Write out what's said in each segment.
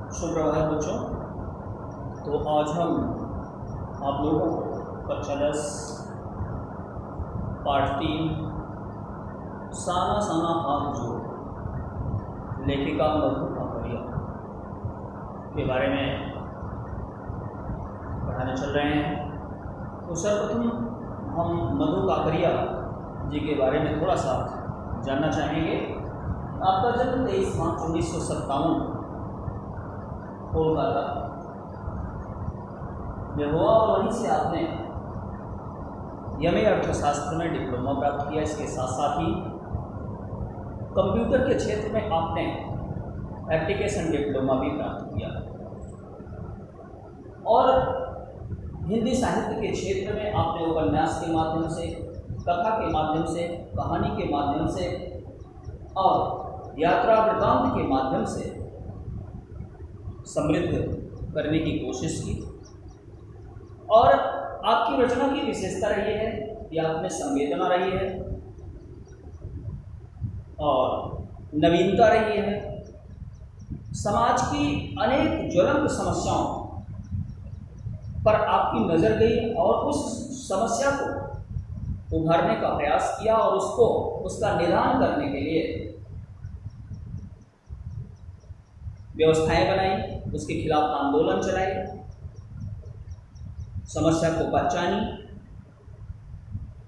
सुप्रभात बच्चों। तो आज हम आप लोगों को कक्षा 10 पाठ 3 साना साना हाथ जोड़ लेखिका मधु काकड़िया के बारे में पढ़ाने चल रहे हैं। तो सर्वप्रथम हम मधु काकड़िया जी के बारे में थोड़ा सा जानना चाहेंगे। आपका जन्म 23 मार्च 1957 कोलकाता में हुआ और वहीं से आपने एमए अर्थशास्त्र में डिप्लोमा प्राप्त किया। इसके साथ साथ ही कंप्यूटर के क्षेत्र में आपने एप्लीकेशन डिप्लोमा भी प्राप्त किया और हिंदी साहित्य के क्षेत्र में आपने उपन्यास के माध्यम से, कथा के माध्यम से, कहानी के माध्यम से और यात्रा वृत्तांत के माध्यम से समृद्ध करने की कोशिश की। और आपकी रचना की विशेषता रही है कि आप में संवेदना रही है और नवीनता रही है। समाज की अनेक ज्वलंत समस्याओं पर आपकी नज़र गई और उस समस्या को उभारने का प्रयास किया और उसका निदान करने के लिए व्यवस्थाएं बनाई, उसके खिलाफ आंदोलन चलाए, समस्या को पहचानी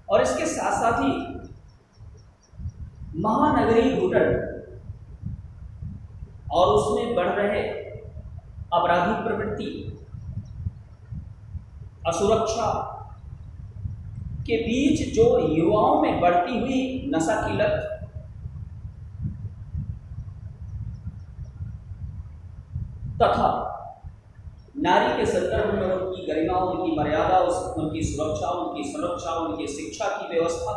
और इसके साथ साथ ही महानगरीय लूटन और उसमें बढ़ रहे आपराधिक प्रवृत्ति, असुरक्षा के बीच जो युवाओं में बढ़ती हुई नशा की लत, तथा नारी के संदर्भ में उनकी गरिमा, उनकी मर्यादा, उनकी सुरक्षा, उनकी संरक्षा, उनकी शिक्षा की व्यवस्था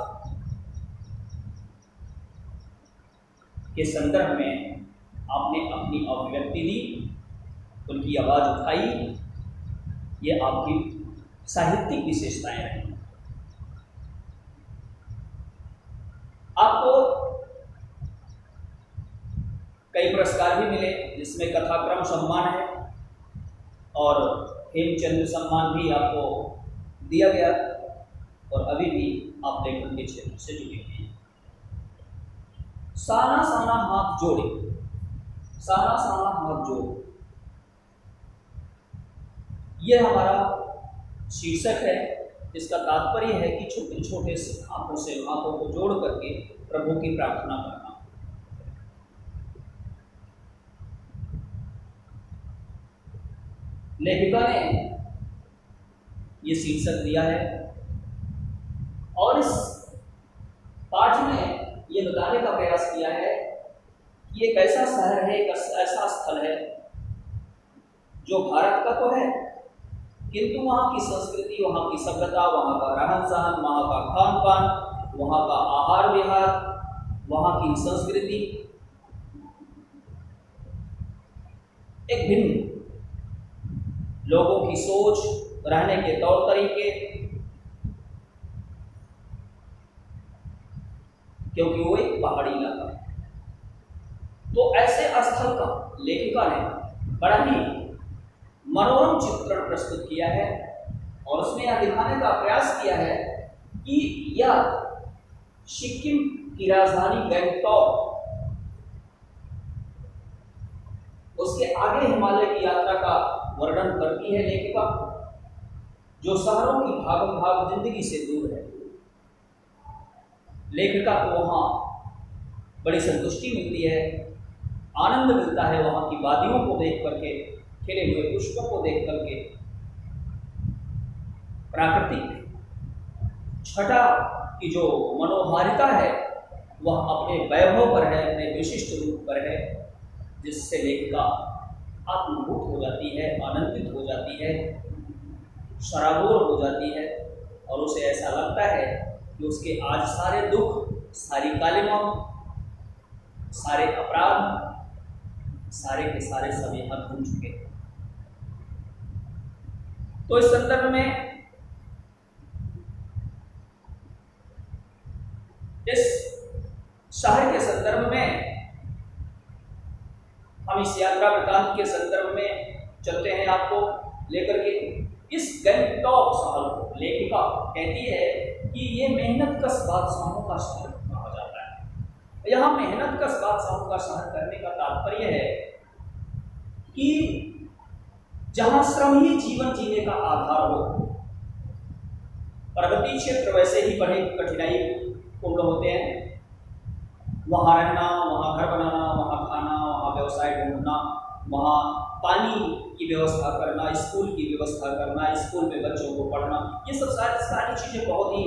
के संदर्भ में आपने अपनी अभिव्यक्ति दी, उनकी आवाज़ उठाई। ये आपकी साहित्यिक विशेषताएं रही। आपको कई पुरस्कार भी मिले, जिसमें कथाक्रम सम्मान है और हेमचंद्र सम्मान भी आपको दिया गया और अभी भी आप लेखन के क्षेत्र से जुड़े हुए हैं। साना साना हाथ जोड़े, साना साना हाथ जोड़, यह हमारा शीर्षक है। इसका तात्पर्य है कि छोटे छोटे हाथों से हाथों को जोड़ करके प्रभु की प्रार्थना करना। लेखिका ने ये शीर्षक दिया है और इस पाठ में ये बताने का प्रयास किया है कि एक ऐसा शहर है, एक ऐसा स्थल है जो भारत का तो है, किंतु वहाँ की संस्कृति, वहाँ की सभ्यता, वहाँ का रहन सहन, वहाँ का खान पान, वहाँ का आहार विहार, वहाँ की संस्कृति एक भिन्न, लोगों की सोच, रहने के तौर तरीके, क्योंकि वो एक पहाड़ी इलाका है। तो ऐसे स्थल का लेखिका ने बड़ा ही मनोरम चित्रण प्रस्तुत किया है और उसमें यह दिखाने का प्रयास किया है कि यह सिक्किम की राजधानी गंगटोक, उसके आगे हिमालय की यात्रा का वर्णन करती है लेखिका, जो शहरों की भागम भाग जिंदगी से दूर है। लेखिका को वहाँ बड़ी संतुष्टि मिलती है, आनंद मिलता है वहाँ की वादियों को देख करके, खिले हुए पुष्पों को देख करके। प्राकृतिक छटा की जो मनोहारिता है वह अपने वैभव पर है, अपने विशिष्ट रूप पर है, जिससे लेखिका आत्मभूत हो जाती है, आनंदित हो जाती है, शराबोर हो जाती है और उसे ऐसा लगता है कि उसके आज सारे दुख, सारी कालिमा, सारे अपराध, सारे के सारे सब यहाँ भूल चुके हैं। तो इस संदर्भ में इस शहर के संदर्भ में हम इस यात्रा वृत्तांत के संदर्भ में चलते हैं आपको लेकर के। इस गैंगटॉक शहर को लेखिका कहती है कि ये मेहनत कश बादशाहों का शहर कहा जाता है। यहाँ मेहनत कश बादशाहों का शहर करने का तात्पर्य है कि जहाँ श्रम ही जीवन जीने का आधार हो। पर्वतीय क्षेत्र वैसे ही बड़े कठिनाई पूर्ण होते हैं, वहाँ रहना, वहाँ घर बनाना, वहाँ खाना, वहाँ व्यवसाय ढूंढना, वहाँ पानी की व्यवस्था करना, स्कूल की व्यवस्था करना, स्कूल में बच्चों को पढ़ना, ये सब सारी चीज़ें बहुत ही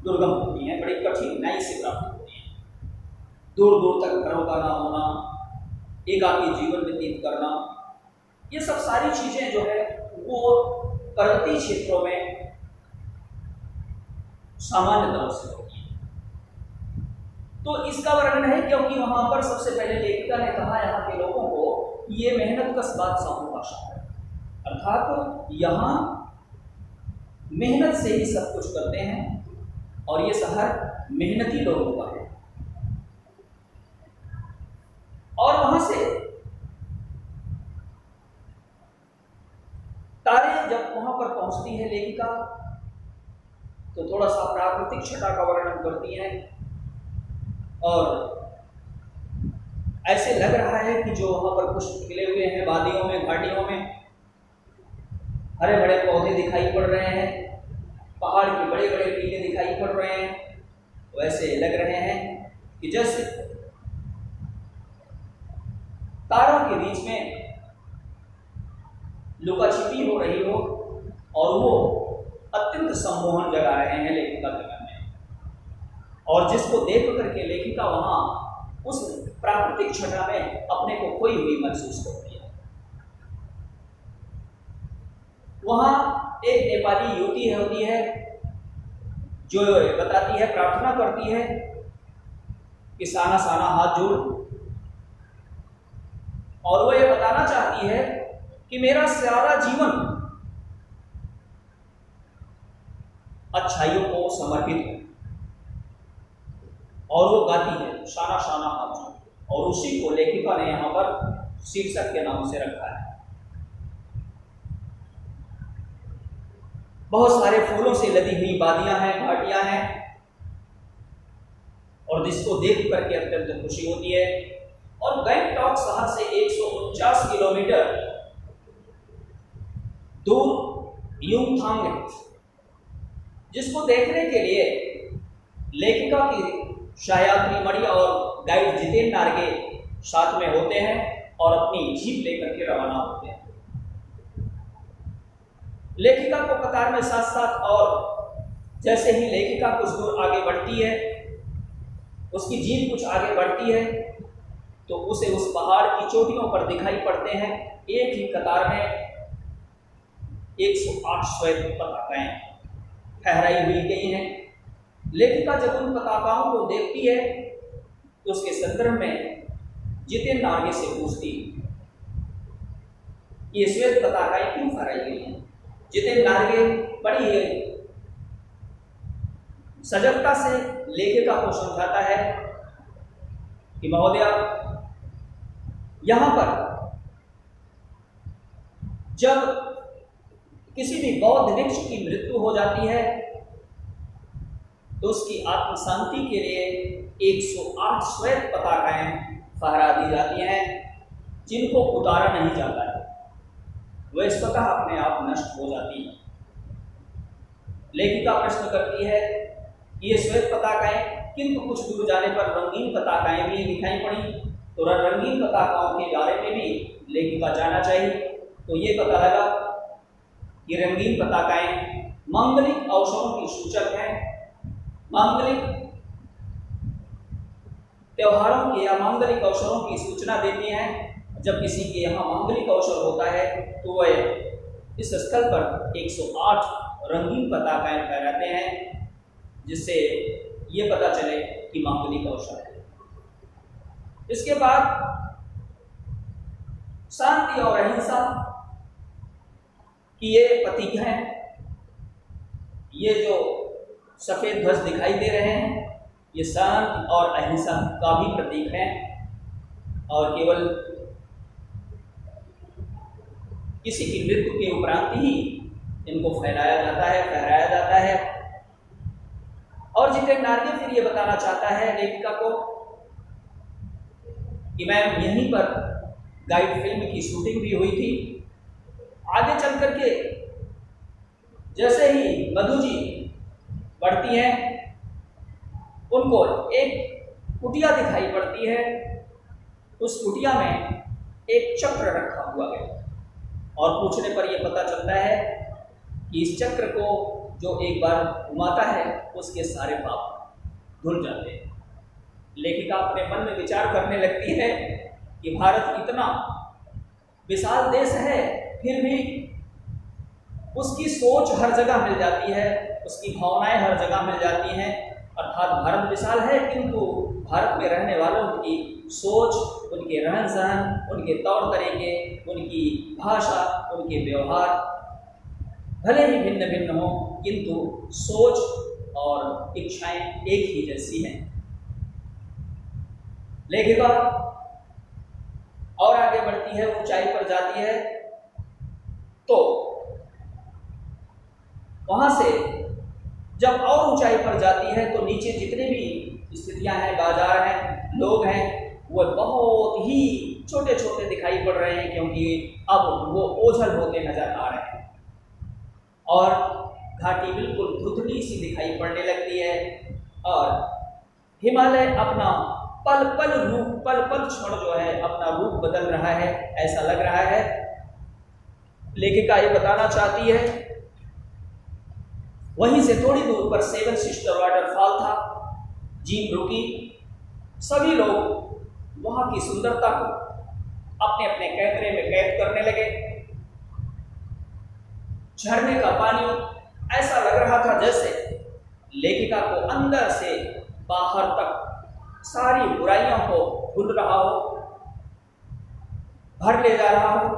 दुर्गम होती हैं, बड़ी कठिनाई से प्राप्त होती हैं। दूर दूर तक घरों का ना होना, एकाकी जीवन व्यतीत करना, ये सब सारी चीज़ें जो है वो पर्वतीय क्षेत्रों में सामान्य तौर से होती है। तो इसका वर्णन है क्योंकि वहां पर सबसे पहले लेखिका ने कहा यहाँ के लोगों को ये मेहनत कश बादशाहों का शहर है, अर्थात यहाँ मेहनत से ही सब कुछ करते हैं और ये शहर मेहनती लोगों का है। और वहां से तारे जब वहां पर पहुंचती है लेखिका तो थोड़ा सा प्राकृतिक छटा का वर्णन करती हैं और ऐसे लग रहा है कि जो वहां पर पुष्प खिले हुए हैं वादियों में, घाटियों में हरे भरे पौधे दिखाई पड़ रहे हैं, पहाड़ के बड़े बड़े टीले दिखाई पड़ रहे हैं, वैसे लग रहे हैं कि जैसे तारों के बीच में लुका छिपी हो रही हो और वो अत्यंत सम्मोहन जगा रहे हैं लेखिका के मन में। और जिसको देख करके लेखिका वहां उस प्राकृतिक छटा में अपने को खोई हुई महसूस करती है। वहां एक नेपाली युवती होती है जो बताती है, प्रार्थना करती है कि साना साना हाथ जोड़, और वो ये बताना चाहती है कि मेरा सारा जीवन अच्छाइयों को समर्पित है। और वो गाती है शाना शाना हाथ जोड़, और उसी को लेखिका ने यहाँ पर शीर्षक के नाम से रखा है। बहुत सारे फूलों से लदी हुई वादियां हैं, घाटियां हैं, और जिसको देख करके अत्यंत खुशी होती है। और गैंगटॉक शहर से 149 किलोमीटर दूर युमथांग है, जिसको देखने के लिए लेखिका की सहयात्री मणि और गाइड जितेंद्र नार्गे साथ में होते हैं और अपनी जीप लेकर के रवाना होते हैं। लेखिका को कतार में साथ साथ, और जैसे ही लेखिका कुछ दूर आगे बढ़ती है, उसकी जीप कुछ आगे बढ़ती है, तो उसे उस पहाड़ की चोटियों पर दिखाई पड़ते हैं एक ही कतार में 108 श्वेत पताकाएं फहराई हुई गई हैं। लेखिका जब उन पताकाओं को देखती है तो उसके संदर्भ में जितेंद्र नार्गे से पूछती, ये श्वेत पताकाएं क्यों फहराई गई हैं? जितेंद्र नार्गे बड़ी सजगता से लेखिका को समझाता है कि महोदया, यहां पर जब किसी भी बौद्ध वृक्ष की मृत्यु हो जाती है तो उसकी आत्म शांति के लिए 108 श्वेत पताकाएं फहरा दी जाती हैं, जिनको उतारा नहीं जाता है, वह स्वतः अपने आप नष्ट हो जाती है। लेखिका प्रश्न करती है कि ये श्वेत पताकाएं, किंतु कुछ दूर जाने पर रंगीन पताकाएं भी दिखाई पड़ी, तो रंगीन पताकाओं के बारे में भी लेखिका जानना चाहिए। तो ये पता लगा कि रंगीन पताकाएं मांगलिक अवसरों की सूचक हैं, मांगलिक त्योहारों के या मांगलिक अवसरों की सूचना देती हैं। जब किसी के यहाँ मांगलिक अवसर होता है तो वह इस स्थल पर 108 रंगीन पताकाएं फहराते हैं, जिससे ये पता चले कि मांगलिक अवसर है। इसके बाद शांति और अहिंसा कि ये प्रतीक हैं। ये जो सफेद ध्वज दिखाई दे रहे हैं ये शांति और अहिंसा का भी प्रतीक हैं, और केवल किसी की मृत्यु के उपरांत ही इनको फहराया जाता है। और जितेन नार्गे फिर ये बताना चाहता है लेखिका को कि मैम यहीं पर गाइड फिल्म की शूटिंग भी हुई थी। आगे चल करके जैसे ही मधु जी बढ़ती हैं, उनको एक कुटिया दिखाई पड़ती है। उस कुटिया में एक चक्र रखा हुआ है और पूछने पर यह पता चलता है कि इस चक्र को जो एक बार घुमाता है उसके सारे पाप धुल जाते हैं। लेखिका अपने मन में विचार करने लगती है कि भारत इतना विशाल देश है, फिर भी उसकी सोच हर जगह मिल जाती है, उसकी भावनाएं हर जगह मिल जाती हैं। अर्थात भारत विशाल है किंतु भारत में रहने वालों की सोच, उनके रहन सहन, उनके तौर तरीके, उनकी भाषा, उनके व्यवहार भले ही भिन्न भिन्न हो किंतु सोच और इच्छाएं एक ही जैसी हैं। लेखिका और आगे बढ़ती है, ऊंचाई पर जाती है, तो वहां से जब और ऊंचाई पर जाती है तो नीचे जितने भी स्थितियां हैं, बाजार हैं, लोग हैं, वो बहुत ही छोटे छोटे दिखाई पड़ रहे हैं क्योंकि अब वो ओझल होते नजर आ रहे हैं और घाटी बिल्कुल धुंधली सी दिखाई पड़ने लगती है और हिमालय अपना पल पल क्षण जो है अपना रूप बदल रहा है, ऐसा लग रहा है। लेखिका ये बताना चाहती है वहीं से थोड़ी दूर पर सेवन सिस्टर वाटरफॉल था। जीप रुकी, सभी लोग वहां की सुंदरता को अपने अपने कैमरे में कैद करने लगे। झरने का पानी ऐसा लग रहा था जैसे लेखिका को अंदर से बाहर तक सारी बुराइयों को धुल रहा हो, भर ले जा रहा हो।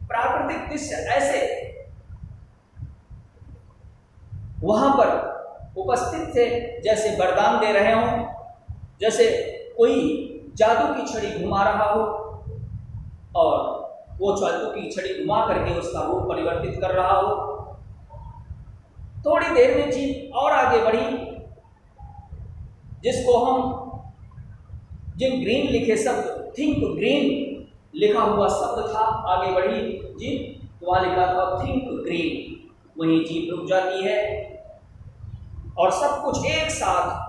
प्राकृतिक दृश्य ऐसे वहां पर उपस्थित थे जैसे वरदान दे रहे हों, जैसे कोई जादू की छड़ी घुमा रहा हो और वो जादू की छड़ी घुमा करके उसका रूप परिवर्तित कर रहा हो। थोड़ी देर में जीप और आगे बढ़ी, जिसको हम जिम ग्रीन लिखे शब्द, थिंक ग्रीन लिखा हुआ शब्द था, आगे बढ़ी जीप, तो वहां लिखा था थिंक ग्रीन। वहीं जीप रुक जाती है और सब कुछ एक साथ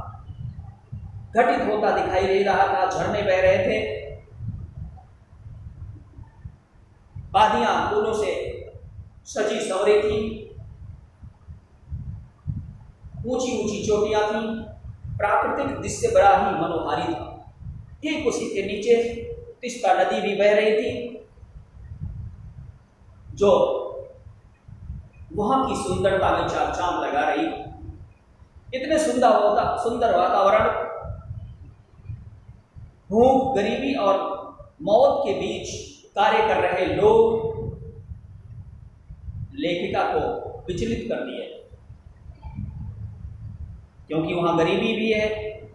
घटित होता दिखाई दे रहा था। झरने बह रहे थे, वादियां फूलों से सजी संवरी थी, ऊंची ऊंची चोटियां थी। प्राकृतिक दृश्य बड़ा ही मनोहारी था। ठीक उसी के नीचे तिस्ता नदी भी बह रही थी जो वहां की सुंदरता में चार चांद लगा रही। इतने सुंदर वातावरण, भूख, गरीबी और मौत के बीच कार्य कर रहे लोग लेखिका को विचलित कर दिए, क्योंकि वहां गरीबी भी है,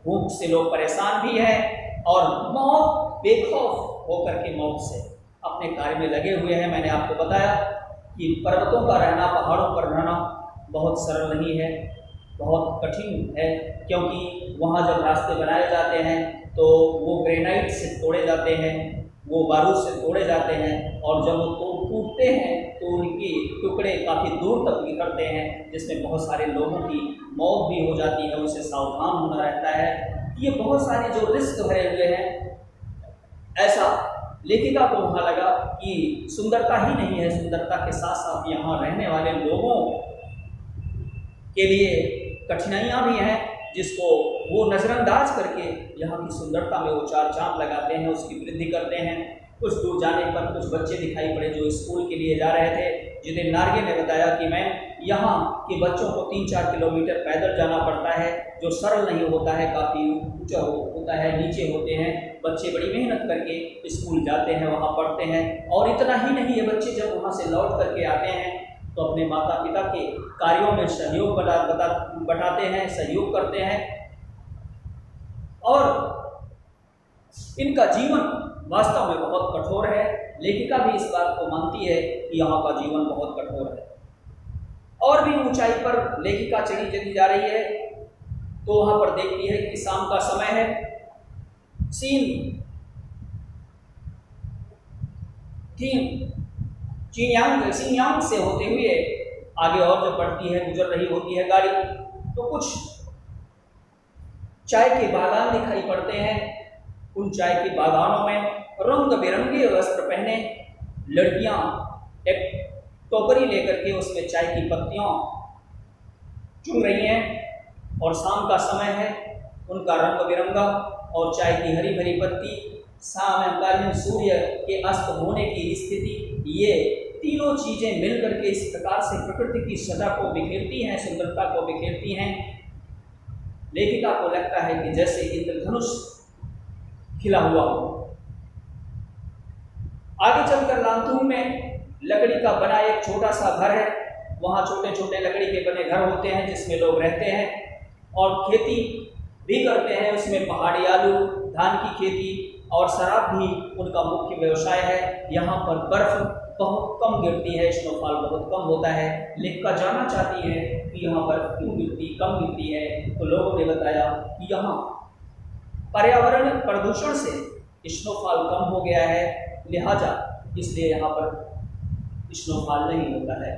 भूख से लोग परेशान भी हैं और मौत, बेखौफ होकर के मौत से अपने कार्य में लगे हुए हैं। मैंने आपको बताया कि पर्वतों का रहना, पहाड़ों पर रहना बहुत सरल नहीं है, बहुत कठिन है, क्योंकि वहाँ जब रास्ते बनाए जाते हैं तो वो ग्रेनाइट से तोड़े जाते हैं, वो बारूद से तोड़े जाते हैं और जब वो टूटते हैं तो उनके टुकड़े काफ़ी दूर तक बिखरते हैं, जिसमें बहुत सारे लोगों की मौत भी हो जाती है। उनसे सावधान होना रहता है। ये बहुत सारे जो रिस्क भरे हुए हैं, ऐसा लेखिका को वहाँ लगा कि सुंदरता ही नहीं है, सुंदरता के साथ साथ यहाँ रहने वाले लोगों के लिए कठिनाइयाँ भी हैं, जिसको वो नज़रअंदाज करके यहाँ की सुंदरता में वो चार चांद लगाते हैं, उसकी वृद्धि करते हैं। कुछ दूर जाने पर कुछ बच्चे दिखाई पड़े जो स्कूल के लिए जा रहे थे। जितेन नार्गे ने बताया कि मैम, यहाँ के बच्चों को 3-4 किलोमीटर पैदल जाना पड़ता है, जो सरल नहीं होता है, काफ़ी ऊंचा होता है, नीचे होते हैं। बच्चे बड़ी मेहनत करके स्कूल जाते हैं, वहाँ पढ़ते हैं। और इतना ही नहीं, ये बच्चे जब वहाँ से लौट करके आते हैं तो अपने माता पिता के कार्यों में सहयोग बटाते हैं, सहयोग करते हैं और इनका जीवन वास्तव में बहुत कठोर है। लेखिका भी इस बात को मानती है कि यहाँ का जीवन बहुत कठोर है। और भी ऊंचाई पर लेखिका चढ़ी चली जा रही है तो वहां पर देखती है कि शाम का समय है। सिनयांग से होते हुए आगे और जब बढ़ती है, गुजर रही होती है गाड़ी, तो कुछ चाय के बागान दिखाई पड़ते हैं। उन चाय के बागानों में रंग बिरंगे वस्त्र पहने लड़कियां एक टोकरी लेकर के उसमें चाय की पत्तियां चुन रही हैं। और शाम का समय है, उनका रंग बिरंगा और चाय की हरी भरी पत्ती, सायंकालीन सूर्य के अस्त होने की स्थिति, ये तीनों चीजें मिलकर के इस प्रकार से प्रकृति की सदा को बिखेरती हैं, सुंदरता को बिखेरती हैं। लेखिका को लगता है कि जैसे इंद्रधनुष खिला हुआ हो। आगे चलकर लांथूम में लकड़ी का बना एक छोटा सा घर है। वहाँ छोटे छोटे लकड़ी के बने घर होते हैं जिसमें लोग रहते हैं और खेती भी करते हैं। उसमें पहाड़ी आलू, धान की खेती और शराब भी उनका मुख्य व्यवसाय है। यहाँ पर बर्फ बहुत कम गिरती है, स्नोफॉल बहुत कम होता है। लेखिका जानना चाहती है कि यहाँ बर्फ क्यों गिरती, कम गिरती है। तो लोगों ने बताया कि यहाँ पर्यावरण प्रदूषण से स्नोफॉल कम हो गया है, लिहाजा इसलिए यहाँ पर स्नोफॉल नहीं होता है।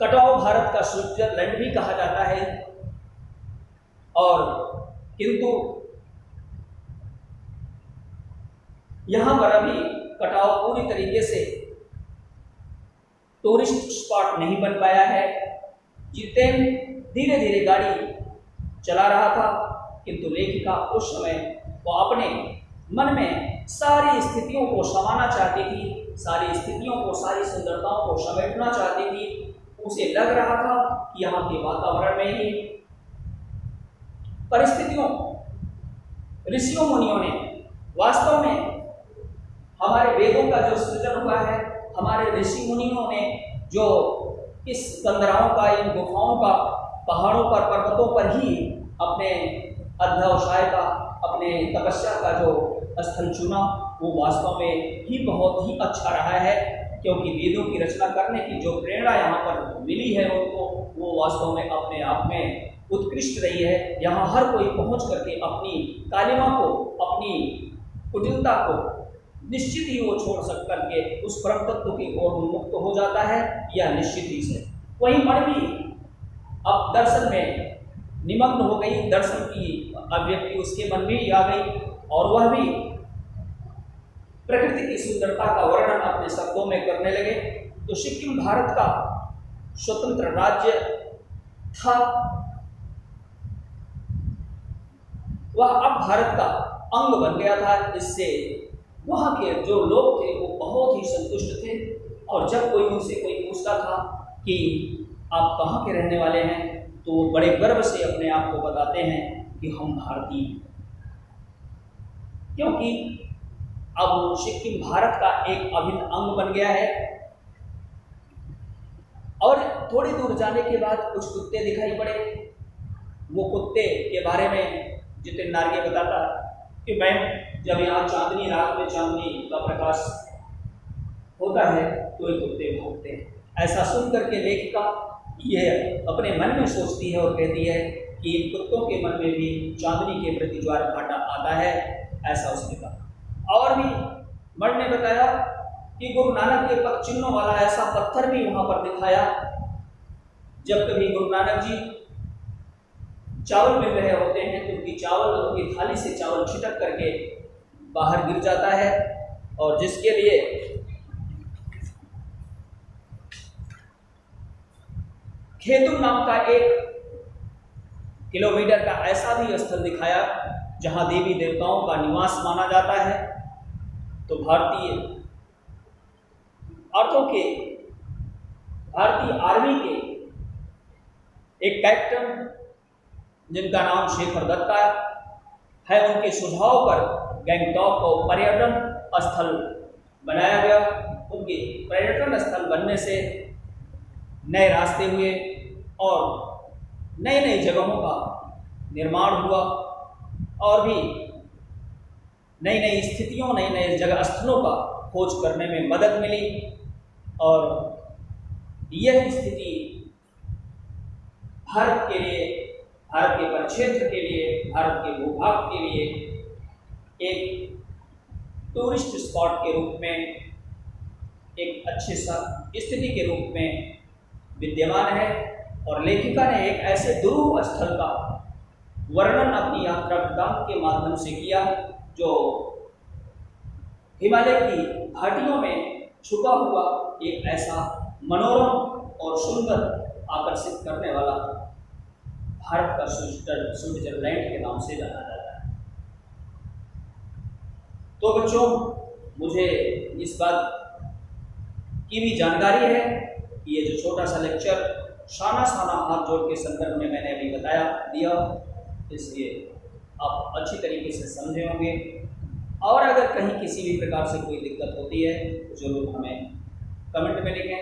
कटाव भारत का स्विट्जरलैंड भी कहा जाता है, और किंतु यहाँ पर अभी कटाव पूरी तरीके से टूरिस्ट स्पॉट नहीं बन पाया है। जितेन धीरे धीरे गाड़ी चला रहा था, किंतु लेखिका उस समय वो अपने मन में सारी स्थितियों को समाना चाहती थी, सारी स्थितियों को, सारी सुंदरताओं को समेटना चाहती थी। उसे लग रहा था कि यहाँ के वातावरण में ही परिस्थितियों, ऋषियों मुनियों ने वास्तव में हमारे वेदों का जो सृजन हुआ है, हमारे ऋषि मुनियों ने जो इस कंदराओं का, इन गुफाओं का, पहाड़ों पर, पर्वतों पर ही अपने अध्यवसाय का, अपने तपस्या का जो स्थल चुना, वो वास्तव में ही बहुत ही अच्छा रहा है। क्योंकि वेदों की रचना करने की जो प्रेरणा यहाँ पर मिली है उनको, वो वास्तव में अपने आप में उत्कृष्ट रही है। यहाँ हर कोई पहुँच करके अपनी कालिमा को, अपनी कुटिलता को निश्चित ही वो छोड़ सक करके उस परम तत्व की ओर उन्मुक्त हो जाता है, या निश्चित ही से। वही मन भी अब दर्शन में निमग्न हो गई, दर्शन की अभिव्यक्ति उसके मन में ही आ गई, और वह भी प्रकृति की सुंदरता का वर्णन अपने शब्दों में करने लगे। तो सिक्किम भारत का स्वतंत्र राज्य था, वह अब भारत का अंग बन गया था। इससे वहाँ के जो लोग थे वो बहुत ही संतुष्ट थे, और जब कोई उनसे कोई पूछता था कि आप कहाँ के रहने वाले हैं, तो वो बड़े गर्व से अपने आप को बताते हैं कि हम भारतीय हैं। क्योंकि अब सिक्किम भारत का एक अभिन्न अंग बन गया है। और थोड़ी दूर जाने के बाद कुछ कुत्ते दिखाई पड़े। वो कुत्ते के बारे में जितेन नार्गे बताता कि मैं जब यहाँ चांदनी रात में चांदनी का प्रकाश होता है तो ये कुत्ते भौंकते हैं। ऐसा सुन करके लेखिका ये अपने मन में सोचती है और कहती है कि इन कुत्तों के मन में भी चांदनी के प्रति ज्वार भाटा आता है, ऐसा उसने कहा। और भी मर्ड ने बताया कि गुरु नानक के पग चिन्हों वाला ऐसा पत्थर भी वहां पर दिखाया। जब कभी गुरु नानक जी चावल मिल रहे होते हैं तो उनकी थाली से चावल छिटक करके बाहर गिर जाता है, और जिसके लिए खेतुम नाम का 1 किलोमीटर का ऐसा भी स्थल दिखाया जहां देवी देवताओं का निवास माना जाता है। तो भारतीय आर्मी के एक कैप्टन जिनका नाम शेखर दत्ता है, उनके सुझाव पर गैंगटॉक को पर्यटन स्थल बनाया गया। उनके पर्यटन स्थल बनने से नए रास्ते हुए और नई जगहों का निर्माण हुआ, और भी नई नई स्थितियों, नए नए जगह स्थलों का खोज करने में मदद मिली। और यह स्थिति भारत के लिए, भारत के परिक्षेत्र के लिए, भारत के भूभाग के लिए एक टूरिस्ट स्पॉट के रूप में, एक अच्छी स्थिति के रूप में विद्यमान है। और लेखिका ने एक ऐसे दुरूह स्थल का वर्णन अपनी यात्रा वृत्तांत के माध्यम से किया जो हिमालय की घाटियों में छुपा हुआ एक ऐसा मनोरम और सुंदर, आकर्षित करने वाला भारत का स्विट्जरलैंड के नाम से जाना जाता है। तो बच्चों, मुझे इस बात की भी जानकारी है कि ये जो छोटा सा लेक्चर शाना हाथ जोड़ के संदर्भ में मैंने अभी बताया दिया, इसलिए आप अच्छी तरीके से समझे होंगे। और अगर कहीं किसी भी प्रकार से कोई दिक्कत होती है तो जरूर हमें कमेंट में लिखें।